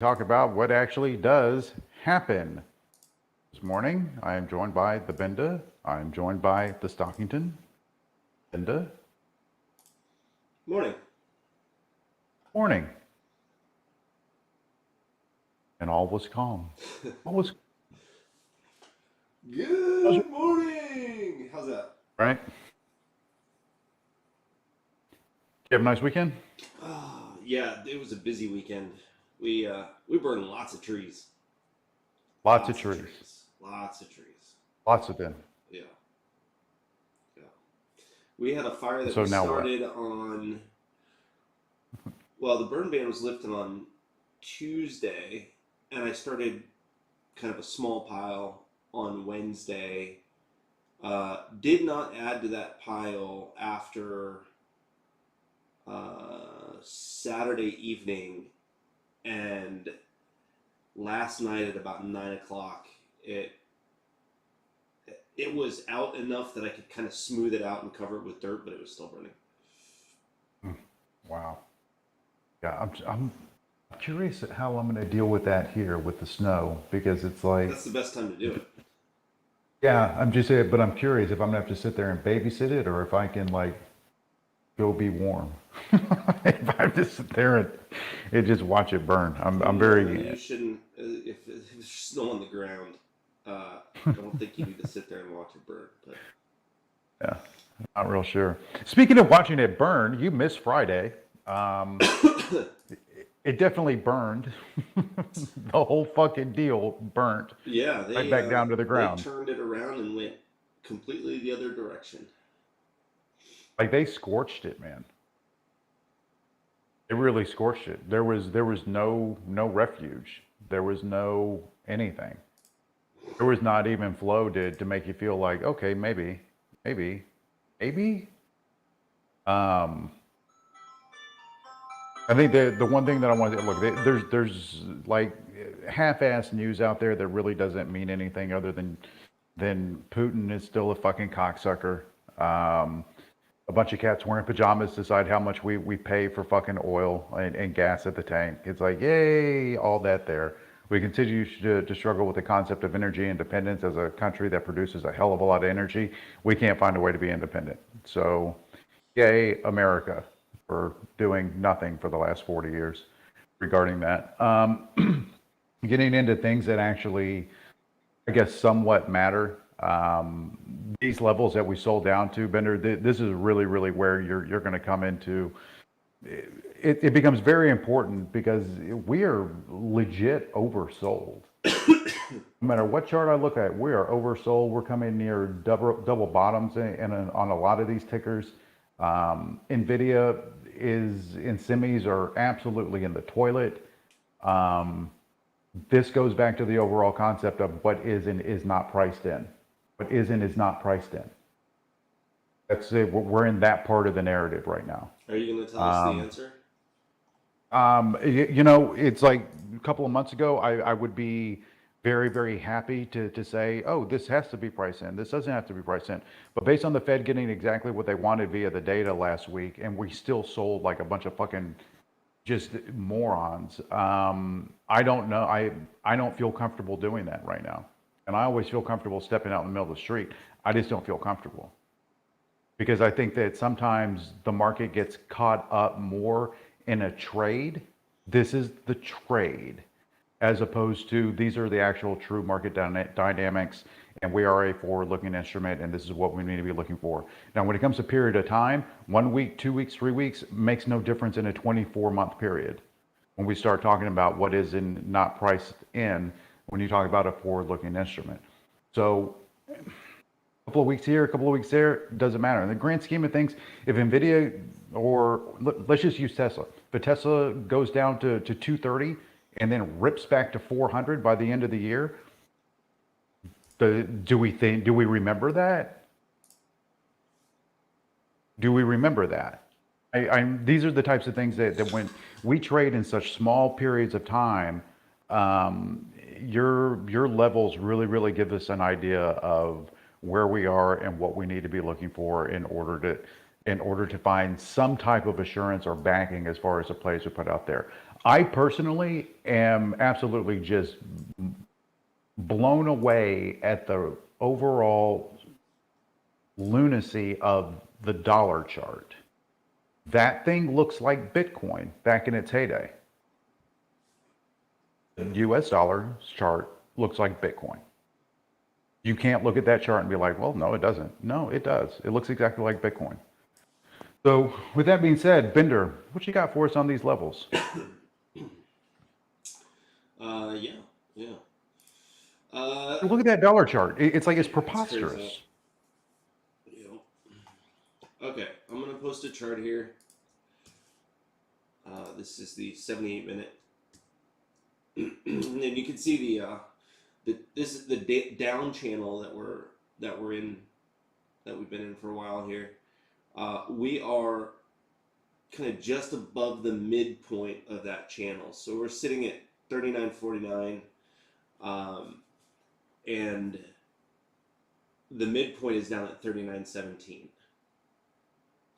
talk about what actually does happen. This morning, I am joined by the Benda. I am joined by the Stockington. Benda. Morning. Morning. And all was calm. All was Good morning. How's that? right. You have a nice weekend? Yeah, it was a busy weekend. We burned lots of trees. Lots of Lots of trees. trees. Lots of trees. Lots of them. Yeah, yeah. We had a fire that So we now what? started on. Well, the burn ban was lifted on Tuesday, and I started kind of a small pile on Wednesday. Did not add to that pile after Saturday evening, and last night at about 9 o'clock, it it was out enough that I could kind of smooth it out and cover it with dirt, but it was still burning. Hmm. Wow. Yeah, I'm curious at how I'm going to deal with that here with the snow because it's like, That's the best time to do it. yeah, I'm just saying, but I'm curious if I'm gonna have to sit there and babysit it or if I can like go be warm. If I just sit there and just watch it burn. I'm No, very you shouldn't. If there's snow on the ground, I don't think you need to sit there and watch it burn. But yeah, not real sure. Speaking of watching it burn, you missed Friday. Um, it definitely burned. The whole fucking deal burnt yeah, right back down to the they ground. turned it around and went completely the other direction. Like they scorched it, man. It really scorched it. There was no refuge. There was no anything. There was not even flow to make you feel like okay, maybe, maybe. Um, I think the one thing that I want to look there's like half-assed news out there that really doesn't mean anything other than Putin is still a fucking cocksucker. Um, a bunch of cats wearing pajamas decide how much we pay for fucking oil and gas at the tank. It's like, yay, all that there. We continue to struggle with the concept of energy independence as a country that produces a hell of a lot of energy. We can't find a way to be independent. So, yay, America, for doing nothing for the last 40 years regarding that. Getting into things that actually I guess, somewhat matter. These levels that we sold down to, Bender, this is really where you're going to come into. It becomes very important because we are legit oversold. No matter what chart I look at, we are oversold. We're coming near double bottoms on a lot of these tickers. Nvidia is in semis are absolutely in the toilet. Um, this goes back to the overall concept of what is and is not priced in. What is and is not priced in. That's it. We're in that part of the narrative right now. Are you going to tell us the Um, answer? it's like a couple of months ago, I would be very happy to say, oh, this has to be priced in. This doesn't have to be priced in. But based on the Fed getting exactly what they wanted via the data last week, and we still sold like a bunch of fucking just morons. I don't know. I don't feel comfortable doing that right now. And I always feel comfortable stepping out in the middle of the street. I just don't feel comfortable because I think that sometimes the market gets caught up more in a trade. This is the trade, as opposed to these are the actual true market dynamics, and we are a forward-looking instrument, and this is what we need to be looking for. Now, when it comes to period of time, 1 week, 2 weeks, 3 weeks makes no difference in a 24-month period. When we start talking about what is in not priced in, when you talk about a forward-looking instrument, so a couple of weeks here, a couple of weeks there, doesn't matter. In the grand scheme of things, if NVIDIA or let's just use Tesla, if Tesla goes down to 230 and then rips back to 400 by the end of the year, do we remember that? Do we remember that? These are the types of things that when we trade in such small periods of time, um, your levels really give us an idea of where we are and what we need to be looking for in order to find some type of assurance or backing as far as the plays we put out there. I personally am absolutely just blown away at the overall lunacy of the dollar chart. That thing looks like Bitcoin back in its heyday. The US dollar chart looks like Bitcoin. You can't look at that chart and be like, well, no, it doesn't. No, it does. It looks exactly like Bitcoin. So, with that being said, Bender, what you got for us on these levels? Yeah. Look at that dollar chart. It's like it's It's preposterous. crazy. Okay, I'm gonna post a chart here. This is the 78-minute, and you can see this is the down channel that we're in, that we've been in for a while here. We are kind of just above the midpoint of that channel, so we're sitting at 39.49, and the midpoint is down at 39.17.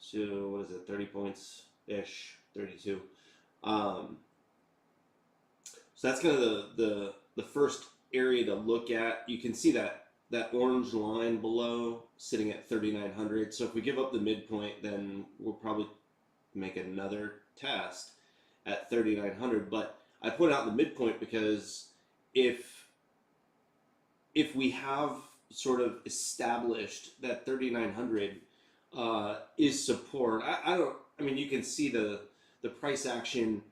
So what is it? 30 points ish, 32. So that's kind of the first area to look at. You can see that orange line below sitting at 3,900. So if we give up the midpoint, then we'll probably make another test at 3,900. But I put out the midpoint because if we have sort of established that 3,900 is support, I mean, you can see the price action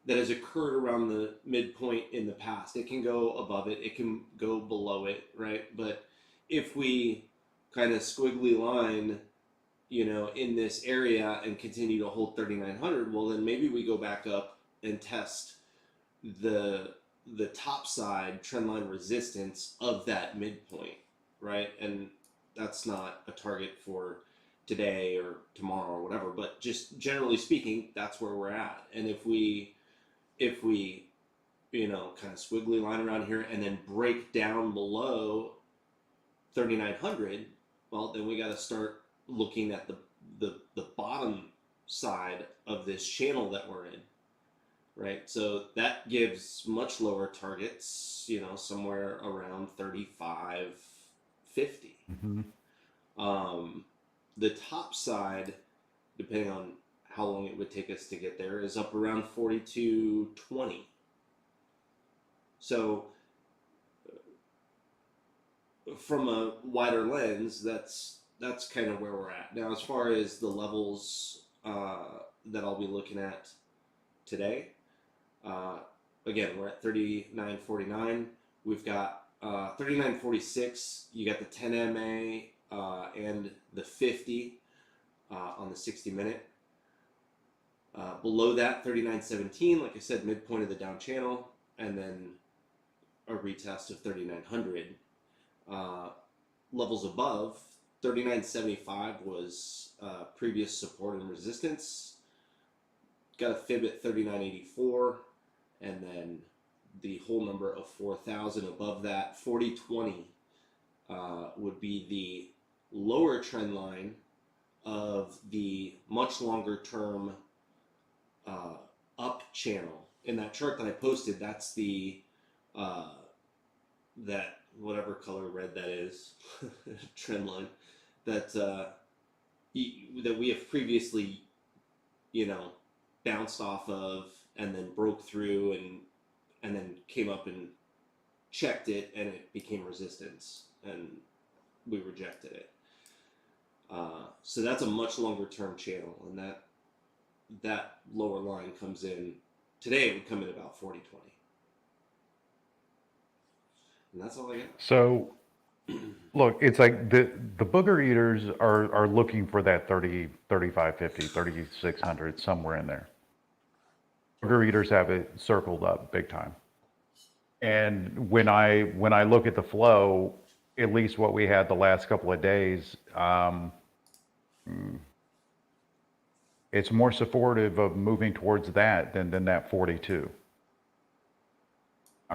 that has occurred around the midpoint in the past. It can go above it, it can go below it, right? But if we kind of squiggly line, in this area and continue to hold 3,900, well, then maybe we go back up and test the top side trendline resistance of that midpoint, right? And that's not a target for today or tomorrow or whatever, but just generally speaking, that's where we're at. And if we kind of squiggly line around here and then break down below 3,900, well, then we got to start looking at the bottom side of this channel that we're in, right? So that gives much lower targets, somewhere around 35.50. The top side, depending on how long it would take us to get there, is up around 42.20. So from a wider lens, that's kind of where we're at. Now, as far as the levels that I'll be looking at today, again, we're at 39.49. We've got 39.46. You got the 10 MA and the 50 on the 60-minute. Below that, 39.17, like I said, midpoint of the down channel, and then a retest of 3,900. Levels above, 39.75 was previous support and resistance. Got a fib at 39.84, and then the whole number of 4,000 above that. 40.20 would be the lower trend line of the much longer term up channel. In that chart that I posted, that's the that whatever color red that is trend line that that we have previously bounced off of and then broke through and then came up and checked it, and it became resistance and we rejected it. So that's a much longer term channel, and that lower line comes in today. It would come in about 40.20, and that's all I got. So, look, it's like the booger eaters are looking for that 30, 35.50, 3,600, somewhere in there. Booger eaters have it circled up big time. And when I look at the flow, at least what we had the last couple of days, it's more supportive of moving towards that than that 42.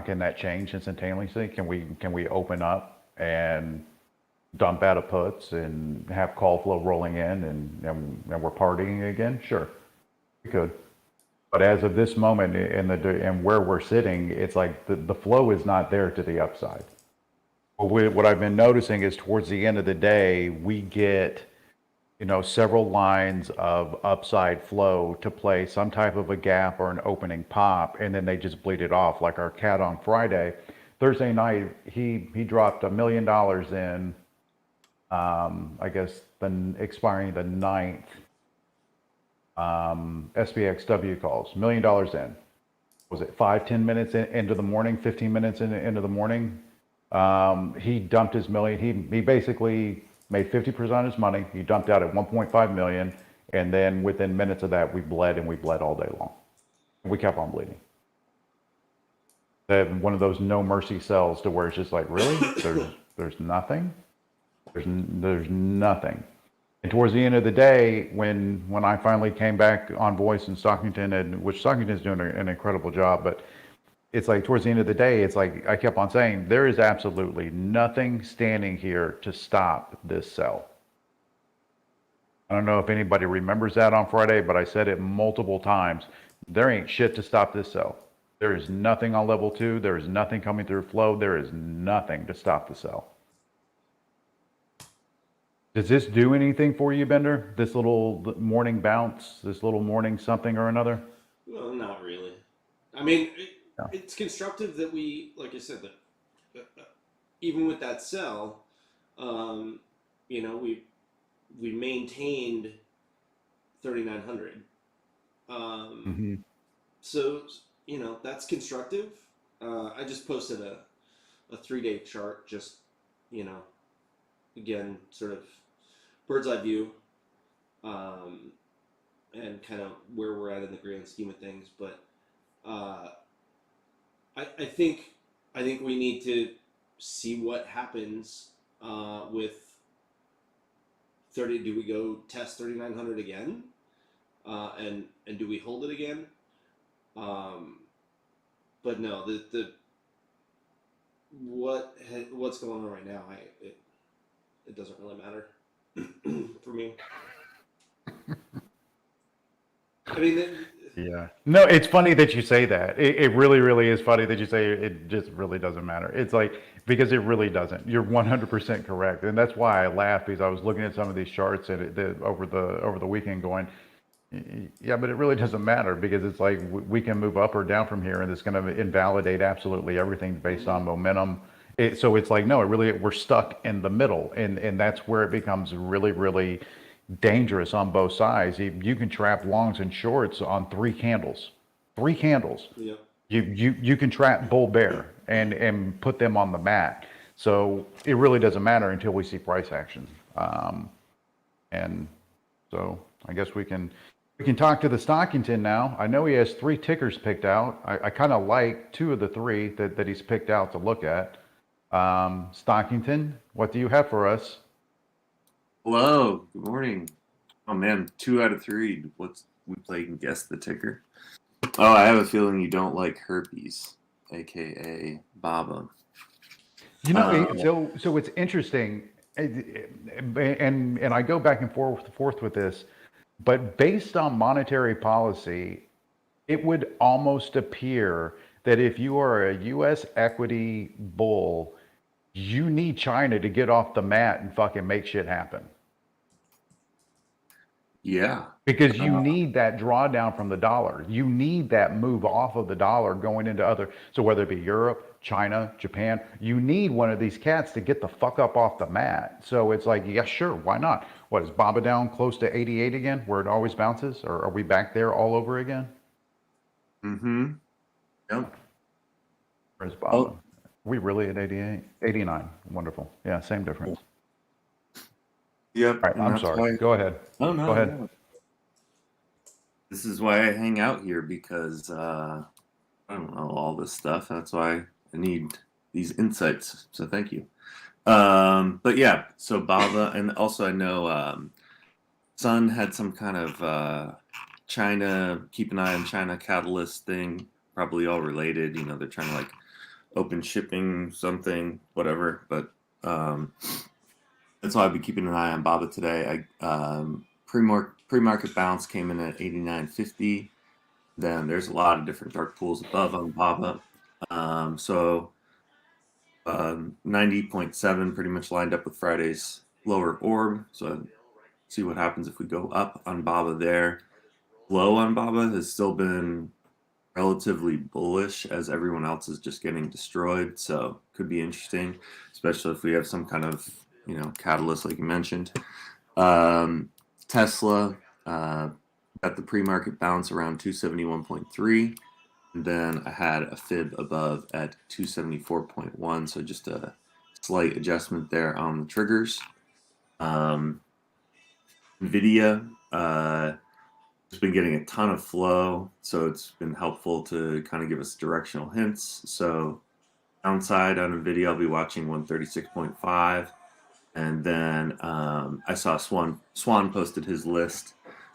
Can that change instantaneously? Can we open up and dump out of puts and have call flow rolling in and we're partying again? Sure, we could. But as of this moment and where we're sitting, it's like the flow is not there to the upside. What I've been noticing is towards the end of the day, we get, several lines of upside flow to play some type of a gap or an opening pop, and then they just bleed it off. Like our cat on Friday, Thursday night, he dropped $1 million in, I guess, expiring the ninth SPXW calls, $1 million in. Was it 5, 10 minutes into the morning, 15 minutes into the morning? He dumped his million. He basically made 50% of his money. He dumped out at 1.5 million, and then within minutes of that, we bled all day long. We kept on bleeding. They had one of those no mercy sells to where it's just like, really, there's nothing, there's nothing. And towards the end of the day, when I finally came back on voice in Stockington, and which Stockington's doing an incredible job, but it's like towards the end of the day, it's like I kept on saying, there is absolutely nothing standing here to stop this sell. I don't know if anybody remembers that on Friday, but I said it multiple times. There ain't shit to stop this sell. There is nothing on level 2. There is nothing coming through flow. There is nothing to stop the sell. Does this do anything for you, Bender? This little morning bounce, this little morning something or another? Well, not really. I mean, No. it's constructive that we, like I said, that even with that sell, we maintained 3,900. So that's constructive. I just posted a 3-day chart, just again, sort of bird's eye view, and kind of where we're at in the grand scheme of things. But I think we need to see what happens with 30. Do we go test 3,900 again, and do we hold it again? But no, the what's going on right now, it doesn't really matter for me. I mean, yeah. No, it's funny that you say that. It really, really is funny that you say it just really doesn't matter. It's like, because it really doesn't. You're 100% correct. And that's why I laughed, because I was looking at some of these charts over the weekend going, yeah, but it really doesn't matter, because it's like we can move up or down from here, and it's going to invalidate absolutely everything based on momentum. So it's like, no, we're stuck in the middle, and that's where it becomes really, really dangerous on both sides. You can trap longs and shorts on 3 candles. 3 candles. Yeah. You can trap bull bear and put them on the mat. So it really doesn't matter until we see price action. And so I guess we can talk to the Stockington now. I know he has 3 tickers picked out. I kind of like 2 of the 3 that he's picked out to look at. Stockington, what do you have for us? Hello, good morning. Oh man, 2 out of 3. We played Guess the Ticker? Oh, I have a feeling you don't like herpes, aka Baba. So it's interesting, and I go back and forth with this, but based on monetary policy, it would almost appear that if you are a U.S. equity bull, you need China to get off the mat and fucking make shit happen. Yeah. Because you need that drawdown from the dollar. You need that move off of the dollar going into other, so whether it be Europe, China, Japan, you need one of these cats to get the fuck up off the mat. So it's like, yeah, sure, why not? What, is Baba down close to 88 again, where it always bounces? Or are we back there all over again? Mm-hmm. Yep. Where's Baba? Oh. We really at 88? 89. Wonderful. Yeah, same difference. Yep. All right, I'm sorry. Go ahead. Oh, no. Go ahead. No. This is why I hang out here, because I don't know all this stuff. That's why I need these insights. So thank you. But yeah, so Baba, and also I know Sun had some kind of China, keep an eye on China catalyst thing, probably all related. They're trying to like open shipping something, whatever. But that's why I'll be keeping an eye on Baba today. Pre-market bounce came in at 89.50. Then there's a lot of different dark pools above on BABA. So 90.7 pretty much lined up with Friday's lower orb. So see what happens if we go up on BABA there. Low on BABA has still been relatively bullish as everyone else is just getting destroyed. So could be interesting, especially if we have some kind of, catalyst like you mentioned. Tesla got the pre-market bounce around 271.3. And then I had a fib above at 274.1. So just a slight adjustment there on the triggers. NVIDIA has been getting a ton of flow, so it's been helpful to kind of give us directional hints. So downside on NVIDIA, I'll be watching 136.5. And then I saw Swan posted his list,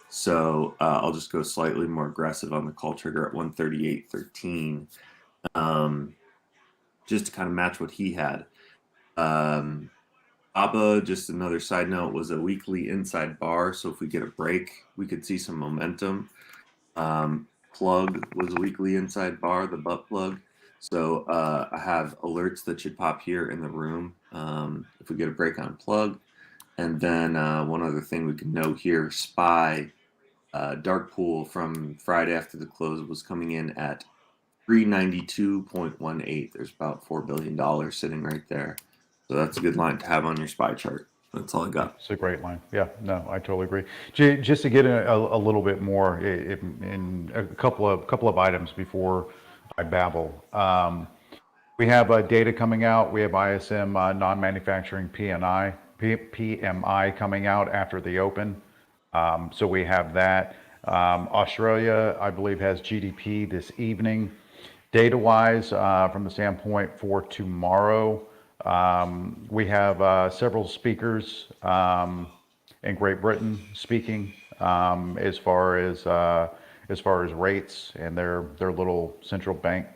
so I'll just go slightly more aggressive on the call trigger at 138.13, just to kind of match what he had. ABBA, just another side note, was a weekly inside bar, so if we get a break, we could see some momentum. Plug was a weekly inside bar, the butt plug. So I have alerts that should pop here in the room if we get a break on plug. And then one other thing we can note here, SPY, dark pool from Friday after the close was coming in at 392.18. There's about $4 billion sitting right there. So that's a good line to have on your SPY chart. That's all I got. It's a great line. Yeah, no, I totally agree. Just to get a little bit more in a couple of items before I babble. We have data coming out. We have ISM non-manufacturing PMI coming out after the open. So we have that. Australia, I believe, has GDP this evening. Data-wise, from the standpoint for tomorrow, we have several speakers in Great Britain speaking as far as rates and their little central bank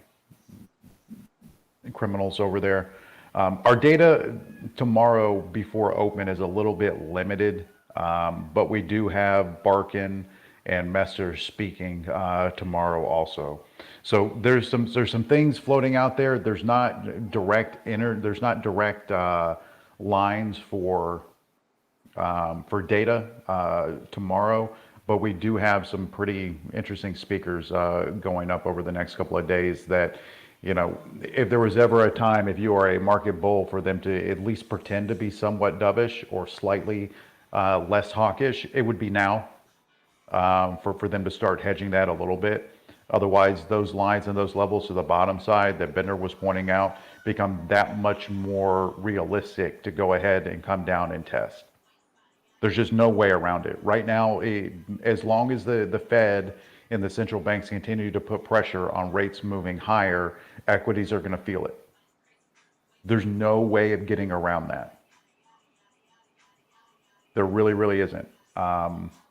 criminals over there. Our data tomorrow before open is a little bit limited, but we do have Barkin and Messer speaking tomorrow also. So there's some things floating out there. There's not direct lines for data tomorrow, but we do have some pretty interesting speakers going up over the next couple of days that, if there was ever a time, if you are a market bull, for them to at least pretend to be somewhat dovish or slightly less hawkish, it would be now for them to start hedging that a little bit. Otherwise, those lines and those levels to the bottom side that Bender was pointing out become that much more realistic to go ahead and come down and test. There's just no way around it. Right now, as long as the Fed and the central banks continue to put pressure on rates moving higher, equities are going to feel it. There's no way of getting around that. There really, really isn't.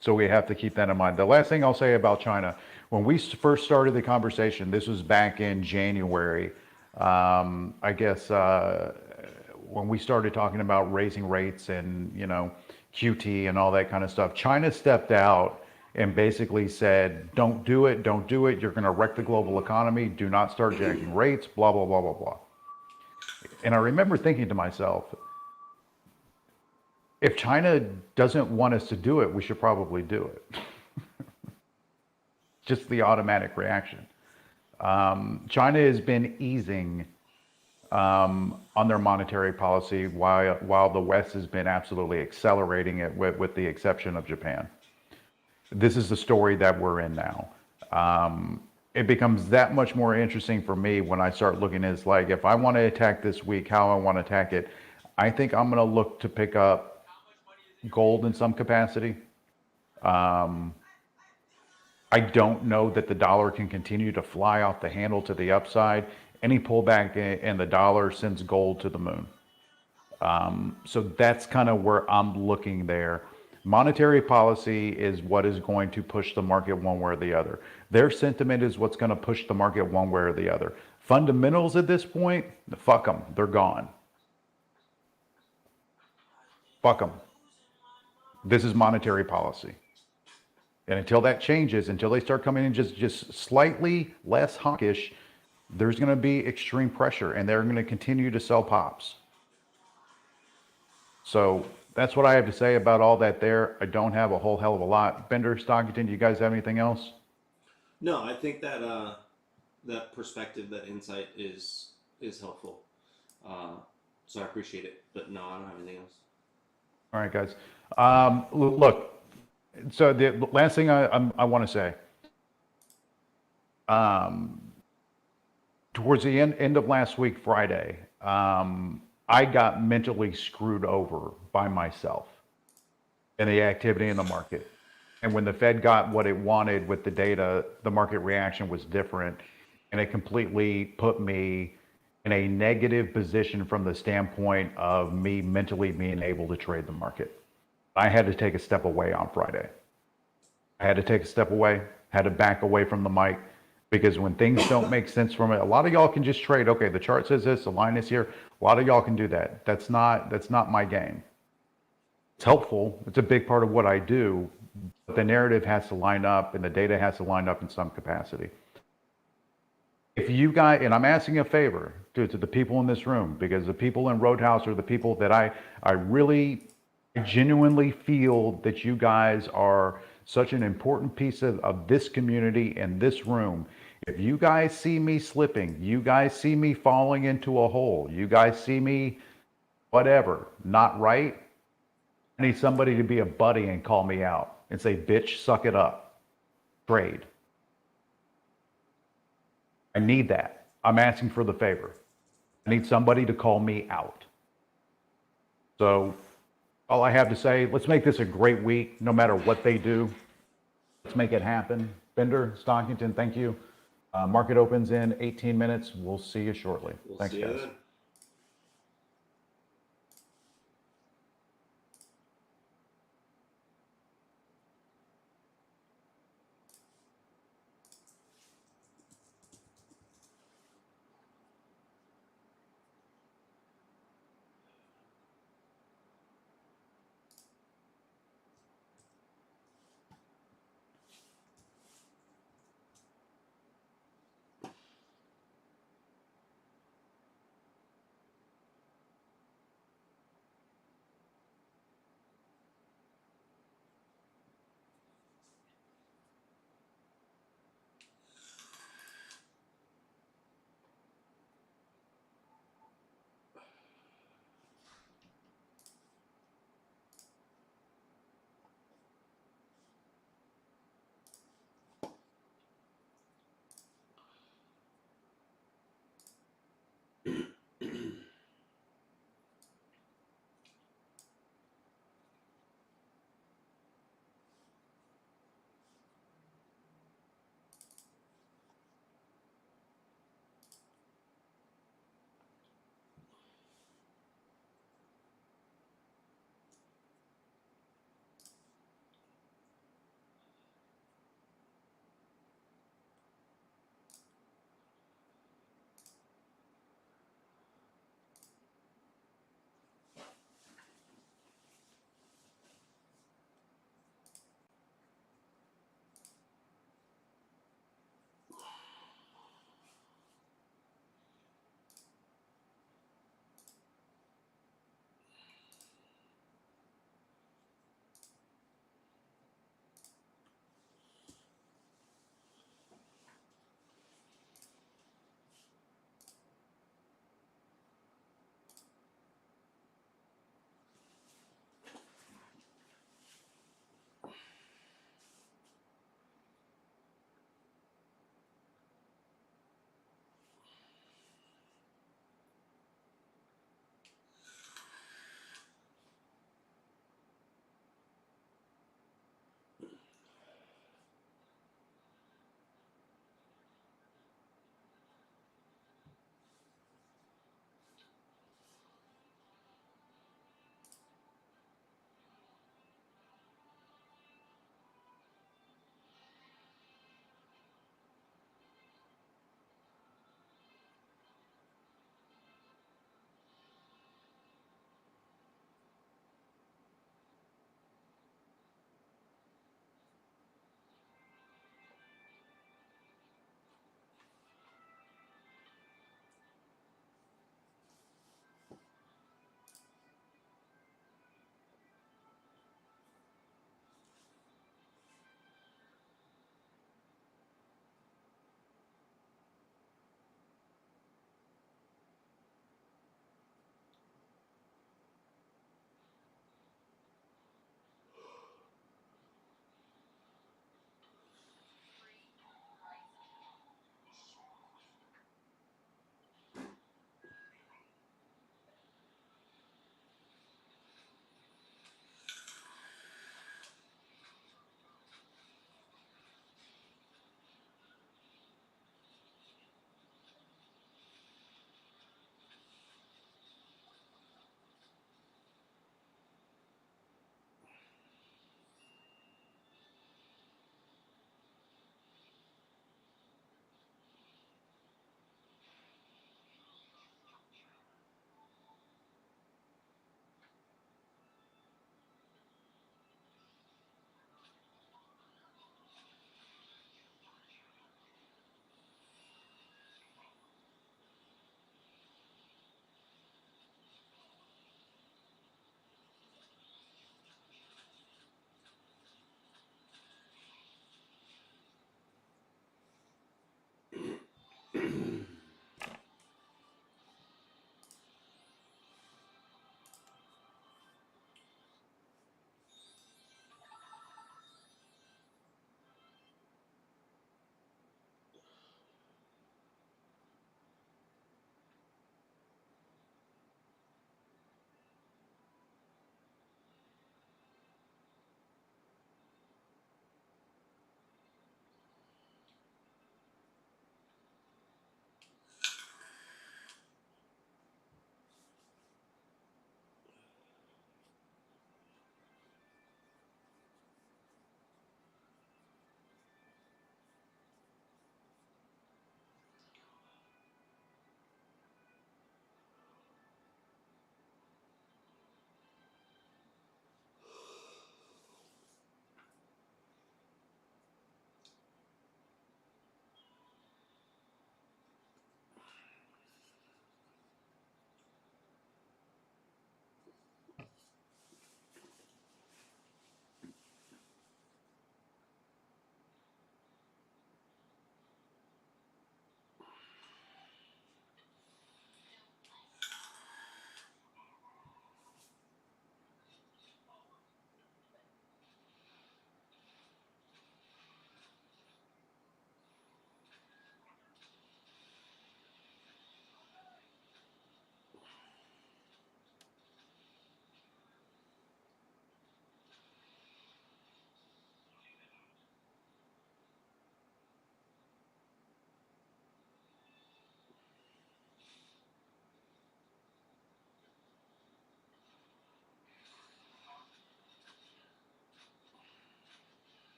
So we have to keep that in mind. The last thing I'll say about China, when we first started the conversation, this was back in January, I guess when we started talking about raising rates and, QT and all that kind of stuff, China stepped out and basically said, don't do it, you're going to wreck the global economy, do not start jacking rates, blah, blah, blah, blah, blah. And I remember thinking to myself, if China doesn't want us to do it, we should probably do it. Just the automatic reaction. China has been easing on their monetary policy while the West has been absolutely accelerating it with the exception of Japan. This is the story that we're in now. It becomes that much more interesting for me when I start looking at it, like, if I want to attack this week, how I want to attack it. I think I'm going to look to pick up gold in some capacity. I don't know that the dollar can continue to fly off the handle to the upside. Any pullback in the dollar sends gold to the moon. So that's kind of where I'm looking there. Monetary policy is what is going to push the market one way or the other. Their sentiment is what's going to push the market one way or the other. Fundamentals at this point, fuck them. They're gone. Fuck them. This is monetary policy. And until that changes, until they start coming in just slightly less hawkish, there's going to be extreme pressure, and they're going to continue to sell pops. So that's what I have to say about all that there. I don't have a whole hell of a lot. Bender, Stockton, do you guys have anything else? No, I think that that perspective, that insight is helpful. So I appreciate it. But no, I don't have anything else. All right, guys. Look, so the last thing I want to say, towards the end of last week, Friday, I got mentally screwed over by myself and the activity in the market. And when the Fed got what it wanted with the data, the market reaction was different. And it completely put me in a negative position from the standpoint of me mentally being able to trade the market. I had to take a step away on Friday. I had to take a step away, had to back away from the mic, because when things don't make sense from it, a lot of y'all can just trade. Okay, the chart says this, the line is here. A lot of y'all can do that. That's not my game. It's helpful. It's a big part of what I do, but the narrative has to line up and the data has to line up in some capacity. If you guys, and I'm asking a favor to the people in this room, because the people in Roadhouse are the people that I genuinely feel that you guys are such an important piece of this community and this room. If you guys see me slipping, you guys see me falling into a hole, you guys see me whatever, not right, I need somebody to be a buddy and call me out and say, bitch, suck it up. Trade. I need that. I'm asking for the favor. I need somebody to call me out. So all I have to say, let's make this a great week, no matter what they do. Let's make it happen. Bender, Stockton, thank you. Market opens in 18 minutes. We'll see you shortly. Thanks, See you guys. then.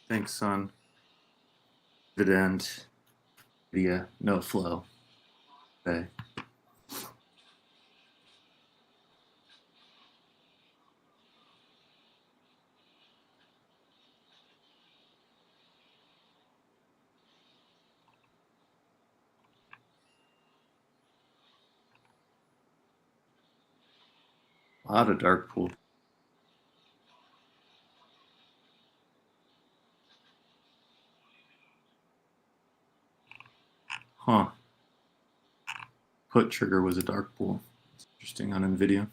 Thanks, son. Dividend via no flow. Okay. A lot of dark pool. Huh. Put trigger was a dark pool. It's interesting on NVIDIA.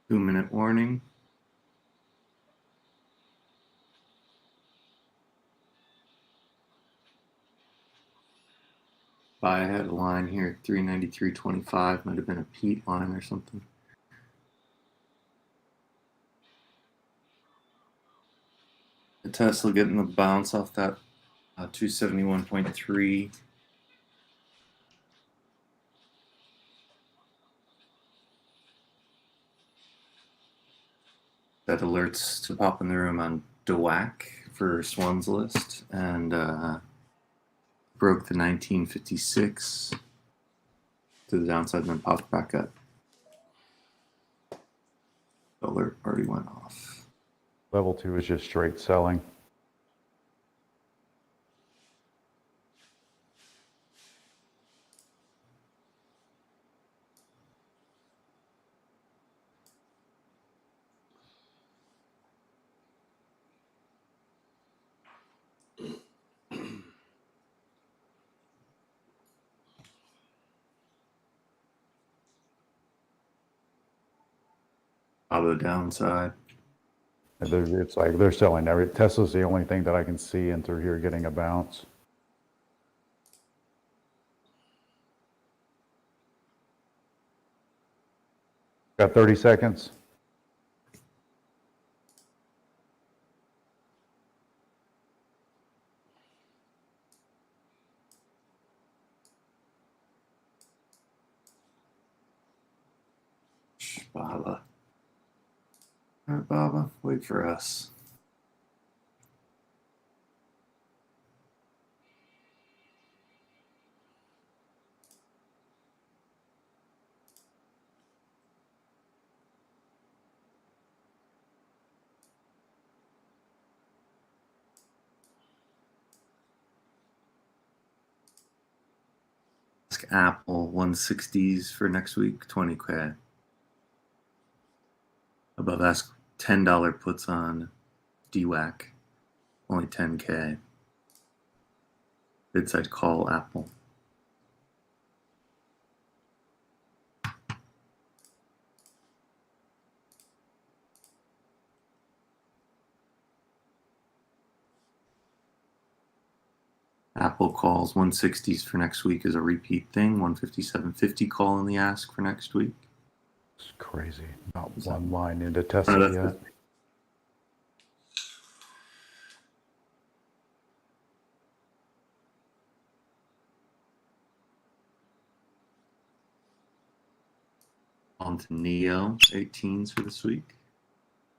Two-minute warning. I had a line here, 393.25. Might have been a Pete line or something. The Tesla getting the bounce off that 271.3. That alerts to pop in the room on DWAC for Swan's list, and broke the 1956 to the downside and then popped back up. The alert already went off. Level 2 is just straight selling. On the downside. It's like they're selling every. Tesla's the only thing that I can see in through here getting a bounce. Got 30 seconds. Baba. All right, Baba, wait for us. Ask Apple 160s for next week, 20K. Above ask $10 puts on DWAC, only 10K. Bidside call Apple. Apple calls 160s for next week is a repeat thing. 157.50 call in the ask for next week. It's crazy. Not Is one that- line into No, Tesla that's yet. the- On to Neo 18s for this week.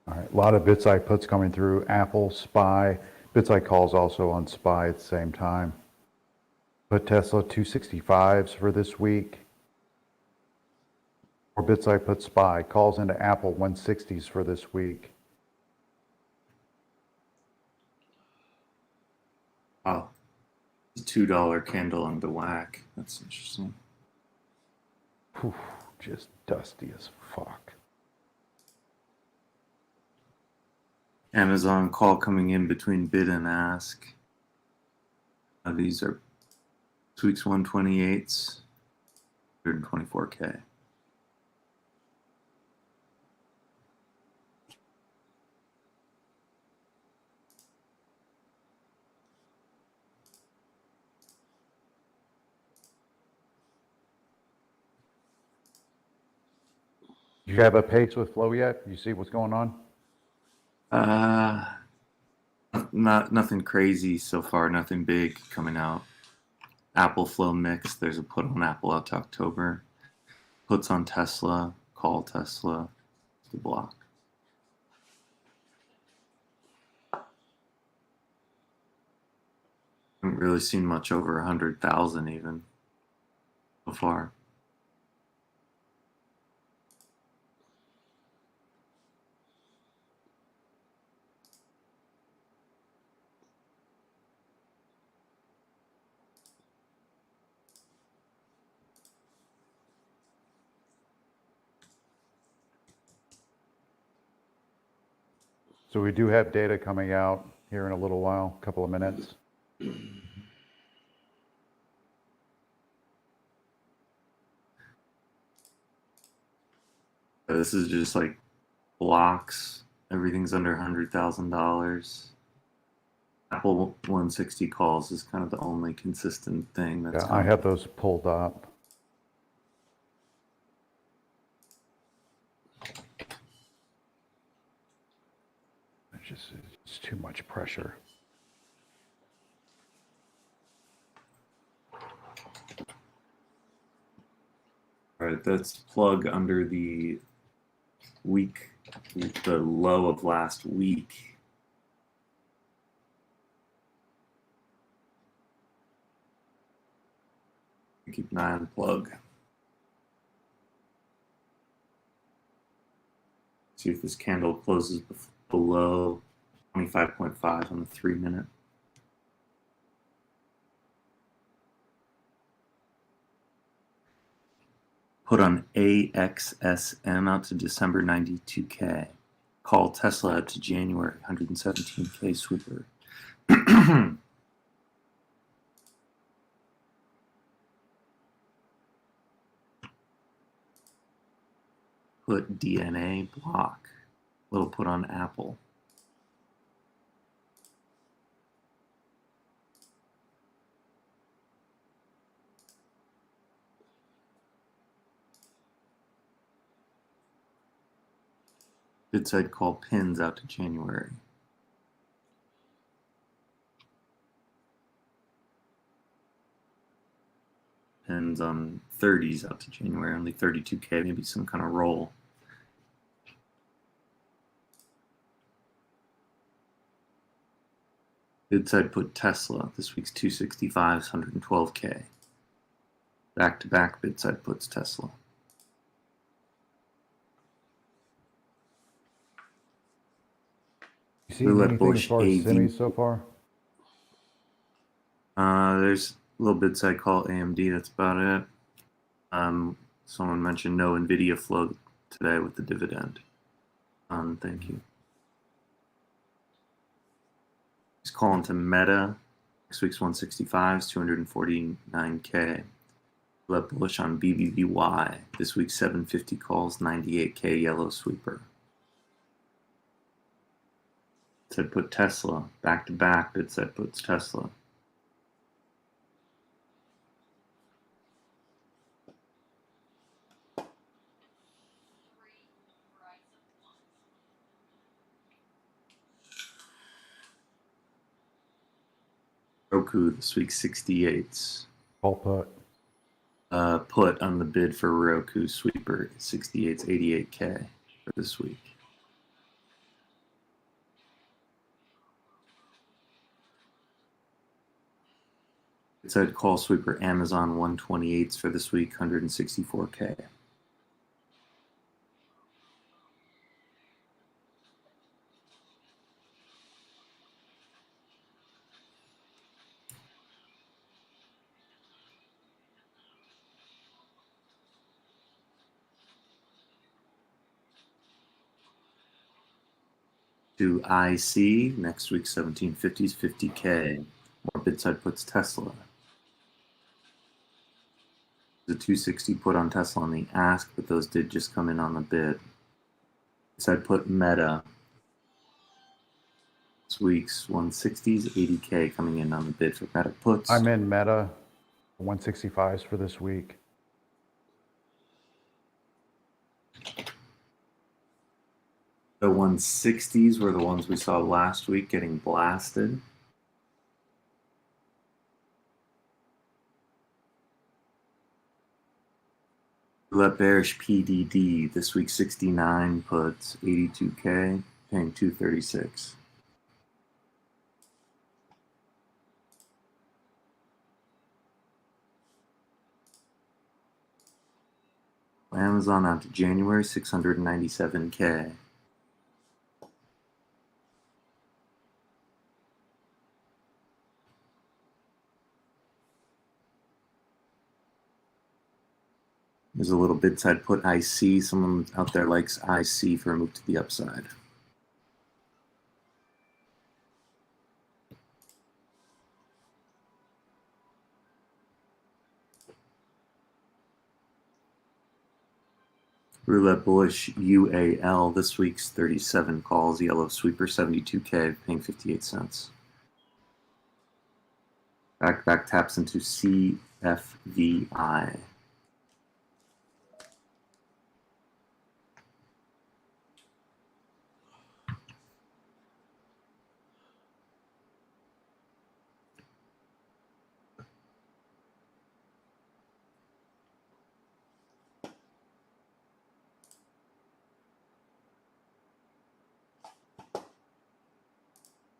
All right, a lot of BitSide puts coming through. Apple, SPY. BitSide calls also on SPY at the same time. Put Tesla 265s for this week. Or BitSide put SPY. Calls into Apple 160s for this week. Oh, the $2 candle on the whack. That's interesting. Whew, just dusty as fuck. Amazon call coming in between bid and ask. These are this week's 128s, 124K. You have a pace with Flow yet? You see what's going on? Nothing crazy so far. Nothing big coming out. Apple Flow mix. There's a put on Apple out to October. Puts on Tesla. Call Tesla. The block. Haven't really seen much over 100,000 even so far. So we do have data coming out here in a little while, a couple of minutes. This is just like blocks. Everything's under $100,000. Apple 160 calls is kind of the only consistent thing that's Yeah, I have those pulled up. It's too much pressure. All right, that's plug under the week, the low of last week. Keep an eye on plug. See if this candle closes below 25.5 on the 3-minute. Put on AXSM out to December 92K. Call Tesla out to January 117K sweeper. Put DNA block. Little put on Apple. It said call pins out to January. Pins on 30s out to January, only 32K, maybe some kind of roll. It said put Tesla, this week's 265s, 112K. Back-to-back BitSide puts Tesla. You see Roulette anything as Bush far as AV. semis so far? There's a little BitSide call AMD, that's about it. Someone mentioned no NVIDIA flow today with the dividend. Thank you. He's calling to Meta. Next week's 165s, 249K. Roulette Bush on BBBY. This week's 750 calls, 98K yellow sweeper. Said put Tesla. Back to back, it said puts Tesla. Roku this week 68s. All put. Put on the bid for Roku sweeper 68s 88K for this week. It said call sweeper Amazon 128s for this week 164K. To IC, next week 1750s, 50K. More bid side puts Tesla. The 260 put on Tesla on the ask, but those did just come in on the bid. Side put Meta. This week's 160s, 80K coming in on the bid for Meta puts. I'm in Meta 165s for this week. The 160s were the ones we saw last week getting blasted. Let bearish PDD this week 69 puts 82K, paying 236. Amazon out to January 697K. There's a little bid side put IC. Someone out there likes IC for a move to the upside. Roulette bullish UAL this week's 37 calls. Yellow sweeper 72K, paying 58 cents. Back taps into CFVI.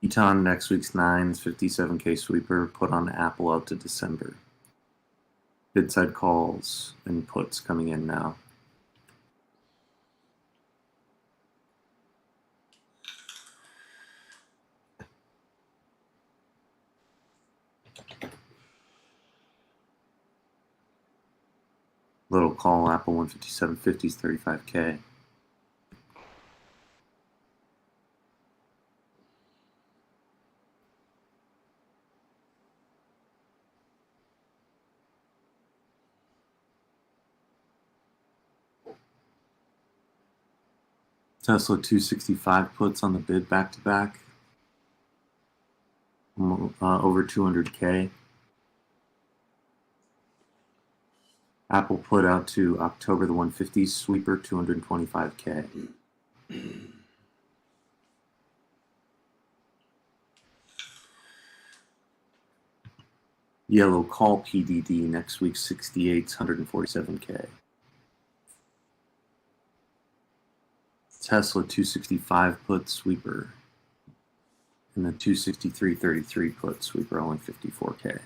Eton next week's 9s, 57K sweeper, put on Apple out to December. Bid side calls and puts coming in now. Little call Apple 157.50s, 35K. Tesla 265 puts on the bid back to back. Over 200K. Apple put out to October the 150s sweeper 225K. Yellow call PDD next week 68s 147K. Tesla 265 put sweeper. And the 263.33 put sweeper only 54K.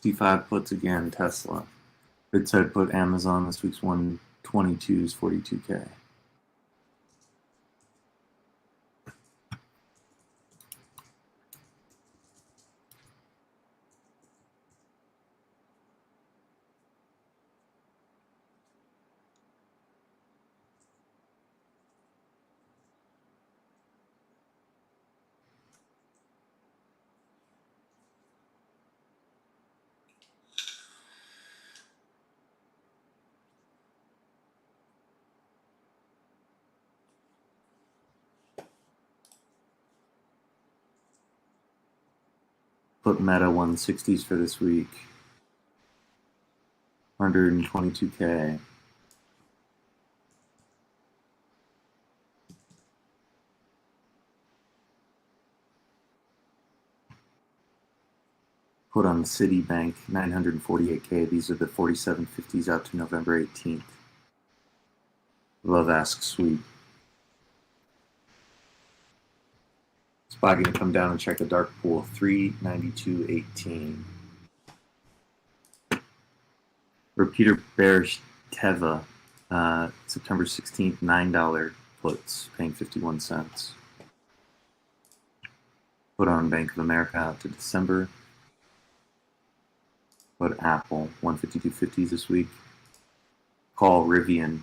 $55 puts again, Tesla. Bid side put Amazon this week's 122s, 42K. put Meta 160s for this week. 122K. Put on Citibank 948K. These are the 4750s out to November 18th. Love ask sweet. Spy gonna come down and check the dark pool 392.18. Repeater bearish Teva, September 16th, $9 puts, paying 51 cents. Put on Bank of America out to December. Put Apple 152.50s this week. Call Rivian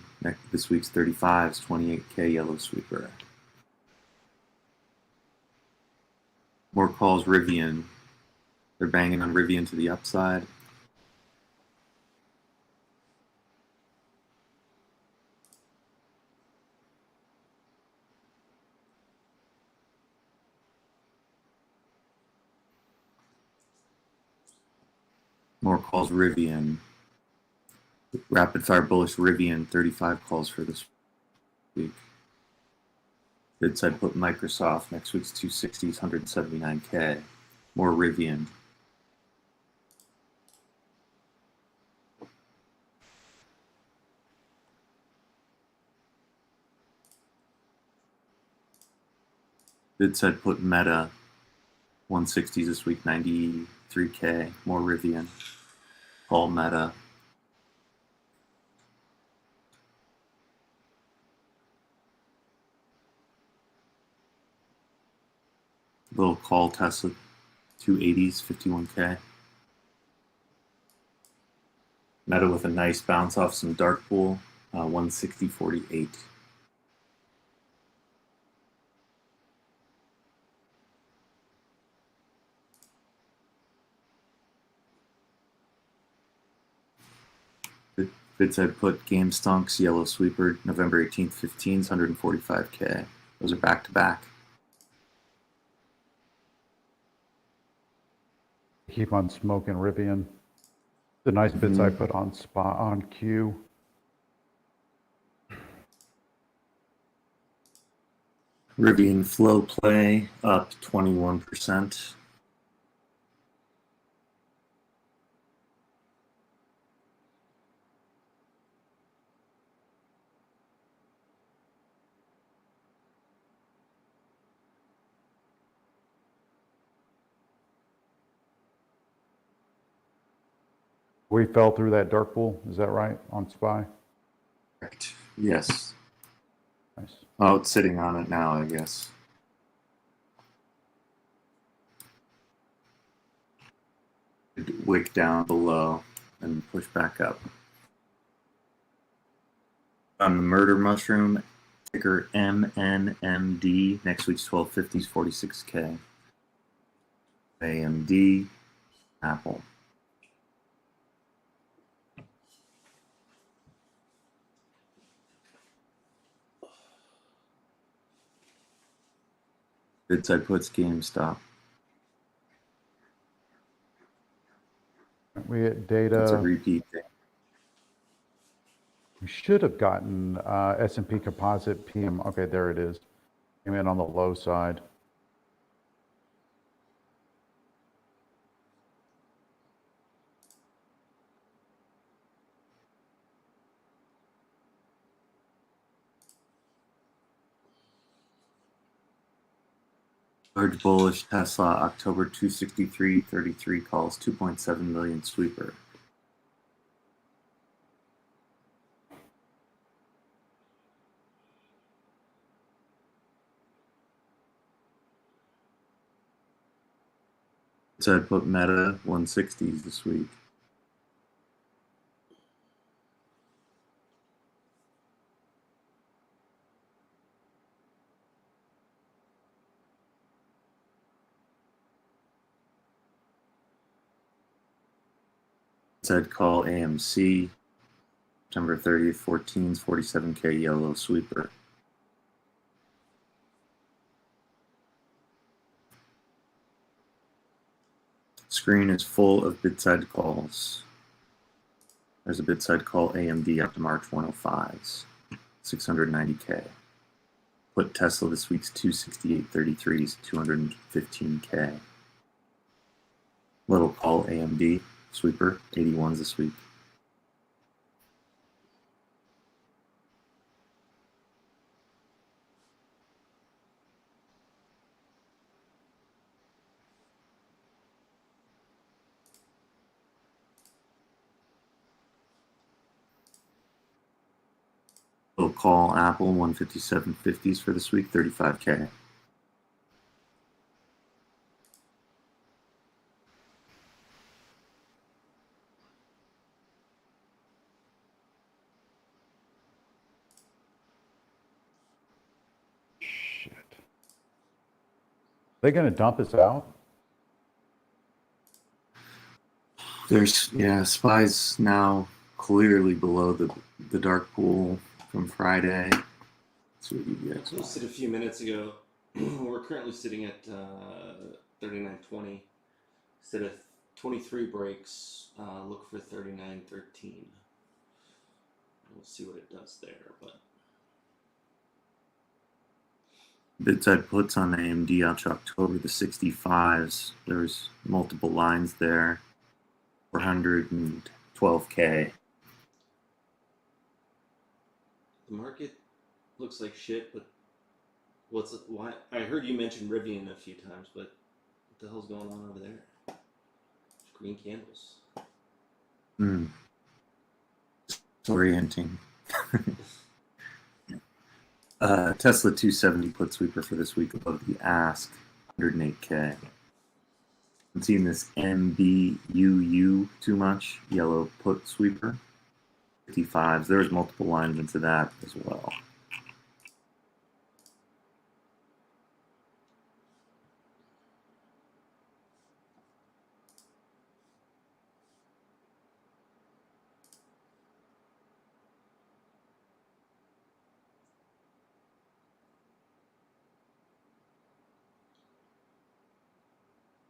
this week's 35s, 28K yellow sweeper. More calls Rivian. They're banging on Rivian to the upside. More calls Rivian. Rapid fire bullish Rivian, 35 calls for this week. Bid side put Microsoft, next week's 260s, 179K. More Rivian. Bid side put Meta, 160s this week, 93K. More Rivian. Call Meta. Little call Tesla, 280s, 51K. Meta with a nice bounce off some dark pool, 160.48. Bid side put Game Stonks, yellow sweeper, November 18th, 15s, 145K. Those are back to back. Keep on smoking Rivian. The nice bits I put on spot on Q. Rivian Flow Play up 21%. We fell through that dark pool. Is that right on SPY? Correct. Yes. Nice. Oh, it's sitting on it now, I guess. Wick down below and push back up. On the murder mushroom, ticker MNMD, next week's 1250s, 46K. AMD, Apple. Bid side puts GameStop. We get It's a data. repeat thing. We should have gotten S&P Composite PM. Okay, there it is. Came in on the low side. Large bullish Tesla, October 263.33 calls, 2.7 million sweeper. So I'd put Meta 160s this week. So I'd call AMC, September 30th, 14s, 47K yellow sweeper. Screen is full of bid side calls. There's a bid side call AMD up to March 105s, 690K. Put Tesla this week's 268.33s, 215K. Little call AMD sweeper, 81s this week. Little call Apple 157.50s for this week, 35K. Shit. They gonna dump us out? There's SPY's now clearly below the dark pool from Friday. That's what you get. Posted a few minutes ago. We're currently sitting at 39.20. Instead of 23 breaks, look for 39.13. We'll see what it does there, but Bid side puts on AMD out to October the 65s. There's multiple lines there. 412K. the market looks like shit. But why? I heard you mention Rivian a few times, but what the hell's going on over there? Green candles. It's orienting. Tesla 270 put sweeper for this week above the ask, 108K. I'm seeing this MBUU too much, yellow put sweeper, 55s. There's multiple lines into that as well.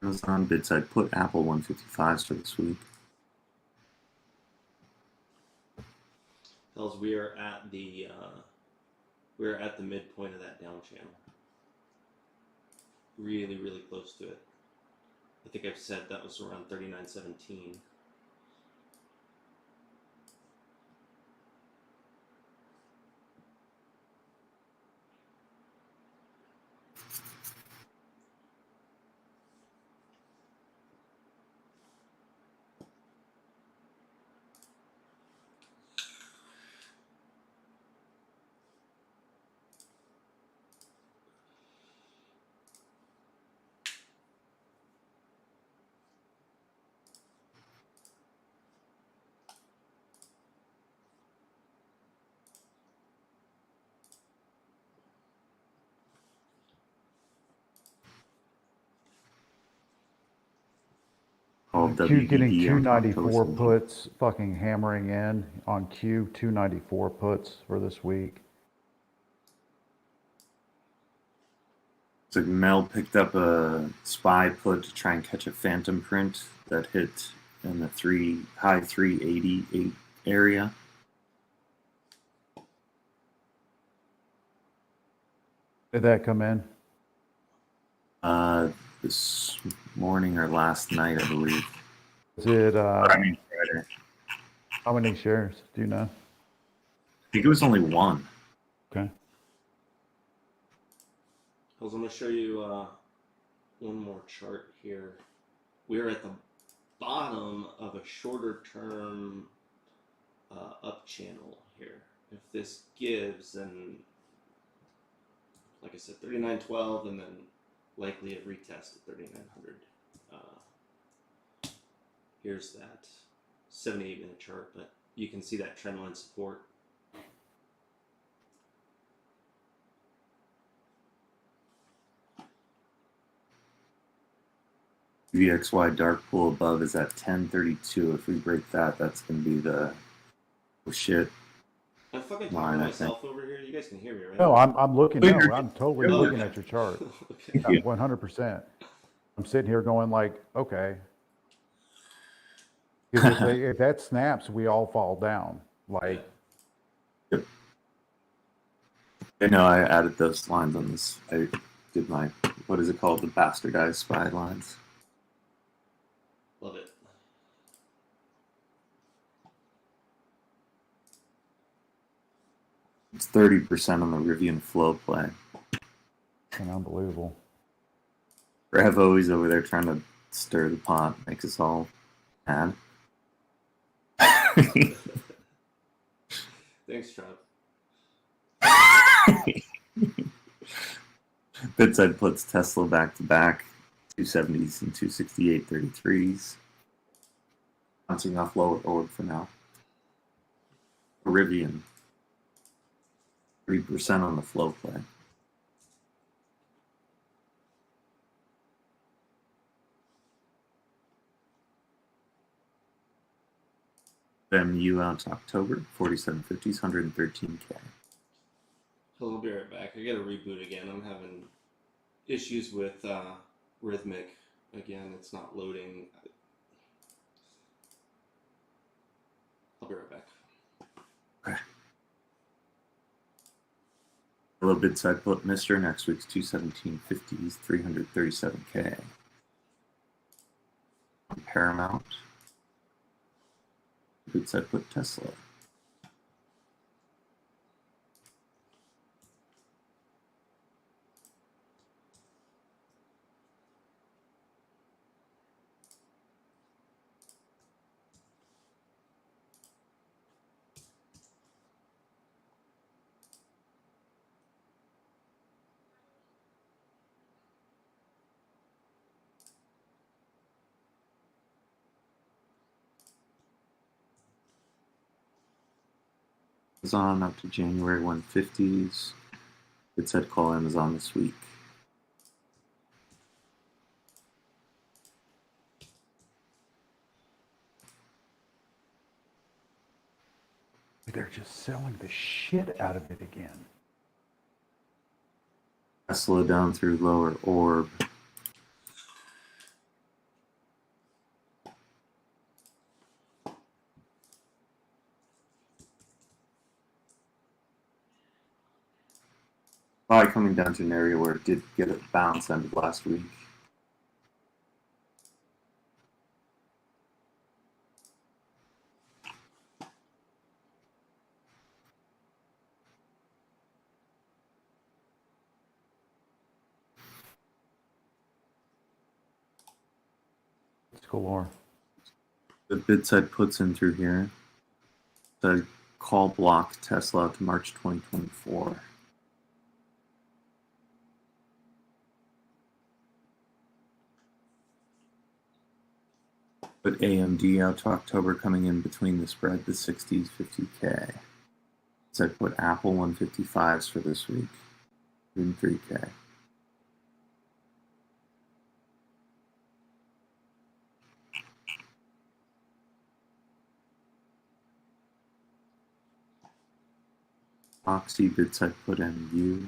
Amazon bid side put Apple 155s for this week. Hells, we are at the midpoint of that down channel. Really, really close to it. I think I've said that was around 39.17. Q getting WDD on top, 294 toast. puts, fucking hammering in on Q, 294 puts for this week. So Mel picked up a SPY put to try and catch a phantom print that hit in the high 388 area. Did that come in? This morning or last night, I believe. Is it, Friday. how many shares? Do you know? I think it was only one. Okay. I'm going to show you one more chart here. We're at the bottom of a shorter term up channel here. If this gives, then, like I said, 39.12, and then likely a retest at 3900. Here's that 78-minute chart, but you can see that trend line support. VXY dark pool above is at 1032. If we break that, that's going to be the shit. I'm fucking talking Line, to I think. myself over here. You guys can hear me, right? No, I'm looking. Oh, No, you're- I'm totally looking at your chart. Okay. Yeah, 100%. I'm sitting here going like, okay, Because if that snaps, we all fall down. Like, Yep. I know I added those lines on this. I did my, what is it called? The bastardized SPY lines. Love it. It's 30% on the Rivian flow play. unbelievable. Bravo, he's over there trying to stir the pot, makes us all mad. Thanks, Trev. Bitside puts Tesla back to back, 270s and 268.33s. Bouncing off lower orb for now. Rivian, 3% on the flow play. MU out to October, 4750s, 113K. I'll be right back. I gotta reboot again. I'm having issues with Rhythmic again. It's not loading. I'll be right back. Okay. Hello, Bidside put Mr. Next week's 217.50s, 337K. Paramount. Bidside put Tesla. Amazon up to January 150s. It said call Amazon this week. They're just selling the shit out of it again. Tesla down through lower orb. Probably coming down to an area where it did get a bounce end of last week. It's galore. The bid side puts in through here. The call block Tesla to March 2024. But AMD out to October coming in between the spread, the 60s, 50K. So I put Apple 155s for this week, in 3K. Oxy bids I put MU.